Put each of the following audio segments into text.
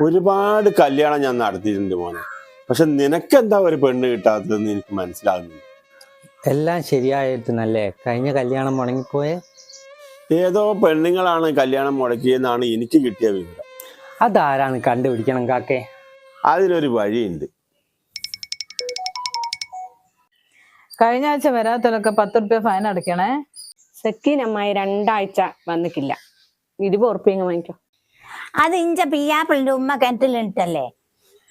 ഒരുപാട് കല്യാണം ഞാൻ നടത്തിയിട്ടുണ്ട് മോനെ. പക്ഷെ നിനക്കെന്താ ഒരു പെണ്ണ് കിട്ടാത്തതെന്ന് എനിക്ക് മനസ്സിലാകുന്നില്ല. എല്ലാം ശരിയായിരുന്നല്ലേ കഴിഞ്ഞ കല്യാണം മുടങ്ങിപ്പോയെ? ഏതോ പെണ്ണുങ്ങളാണ് കല്യാണം മുടക്കിയെന്നാണ് എനിക്ക് കിട്ടിയ വിവരം. അതാരാണ് കണ്ടുപിടിക്കണം കാക്കേ? അതിനൊരു വഴിയുണ്ട്. കഴിഞ്ഞ ആഴ്ച വരാത്തവരൊക്കെ 10 റുപ്യ ഫൈൻ അടയ്ക്കണേ. സെക്കീനമ്മായി 2 ആഴ്ച വന്നിട്ടില്ല. 20 ഉറുപ്പിക വാങ്ങിക്കോ. അത് ഇഞ്ച പിയാപ്പിളിന്റെ ഉമ്മ കിണറ്റിലിട്ടല്ലേ,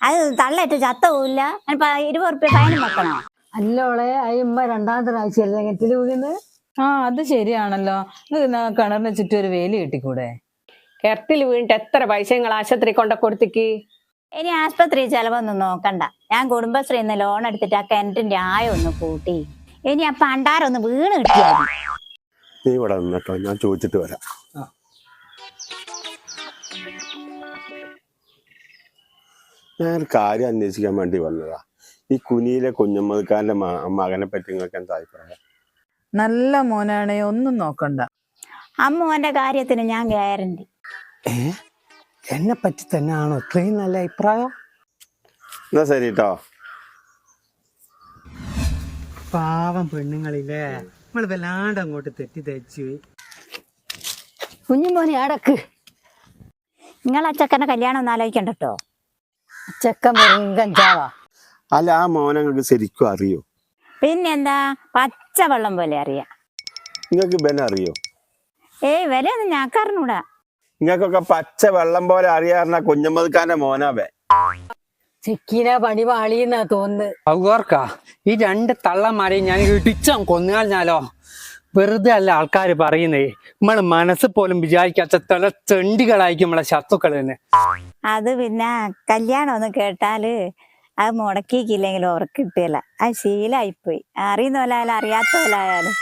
അത് തള്ളയിട്ട് ചത്തവില്ല. 20 റുപ്യ ഫൈനും വെക്കണോ? അല്ലോളെ അയ്യമ്മ 2ാമത്തെ ആഴ്ചയല്ലേ കിണറ്റിൽ വീഴുന്നത്. ആ അത് ശരിയാണല്ലോ. കിണറിന് ചുറ്റും ഒരു വേലി കെട്ടിക്കൂടെ? കിണറ്റിൽ വീണിട്ട് എത്ര പൈസ നിങ്ങൾ ആശുപത്രി കൊണ്ട കൊടുത്തിക്ക്? ഇനി ആസ്പത്രി ചെലവൊന്നും നോക്കണ്ട. ഞാൻ കുടുംബശ്രീന്ന് ലോൺ എടുത്തിട്ട് ആ കിണറ്റിന്റെ ആയം ഒന്ന് കൂട്ടി. ഇനി ആ പണ്ടാരൊന്ന് വീണ് കിട്ടിയാൽ നീ ഇവിടെ നിന്നട്ടോ, ഞാൻ ചോദിച്ചിട്ട് വരാം. ഞാൻ കാര്യം അന്വേഷിക്കാൻ വേണ്ടി വന്നതാ. ഈ കുനിയിലെ കുഞ്ഞമ്മദ്ക്കാരന്റെ മകനെ പറ്റി നിങ്ങൾക്ക് എന്താ അഭിപ്രായം? നല്ല മോനാണേ, ഒന്നും നോക്കണ്ട. അമ്മുവന്റെ കാര്യത്തിന് ഞാൻ ഗ്യാരണ്ടി. എന്നെ പറ്റി തന്നെയാണോ ഇത്രയും നല്ല അഭിപ്രായം? എന്നാ ശരി കേട്ടോ. പാവം പെണ്ണുങ്ങളില്ലേ, നമ്മൾ വല്ലാണ്ട് അങ്ങോട്ട് തെറ്റിദ്ധരിച്ചു. കുഞ്ഞുമോനെ അടക്ക്. നിങ്ങൾ ആ ചെക്കന്റെ കല്യാണം ഒന്ന് ആലോചിക്കണ്ടോ? ചെക്കൻ കഞ്ചാവാ. അല്ല, ആ മോനെ നിങ്ങൾക്ക് ശരിക്കും അറിയോ? പിന്നെന്താ, പച്ചവെള്ളം പോലെ അറിയാം. നിങ്ങൾക്ക് ഇവനെ അറിയോ? ഏയ് വരെയൊന്നും ഞാക്കറിഞ്ഞൂടാ. നിങ്ങൾക്കൊക്കെ പച്ച വെള്ളം പോലെ അറിയാറുന്ന കുഞ്ഞമ്മദ്ക്കാരന്റെ മോനാവേ. ചെക്കീന പണി പാളിയെന്നാ തോന്നുന്നത്. ഔർക്കാ ഈ 2 തള്ളന്മാരെ ഞാൻ ഇടിച്ചാൻ കൊന്നുകളഞ്ഞാലോ? വെറുതെ അല്ല ആൾക്കാർ പറയുന്നേ, നമ്മള് മനസ്സ് പോലും വിചാരിക്കാത്ത തല ചെണ്ടികളായിരിക്കും നമ്മളെ ശത്രുക്കൾ തന്നെ. അത് പിന്നെ കല്യാണം ഒന്ന് കേട്ടാല് അത് മുടക്കിക്കില്ലെങ്കിൽ ഉറക്കിട്ടില്ല. അത് ശീലായിപ്പോയി. അറിയുന്ന പോലെ ആയാലും അറിയാത്ത പോലെ ആയാലും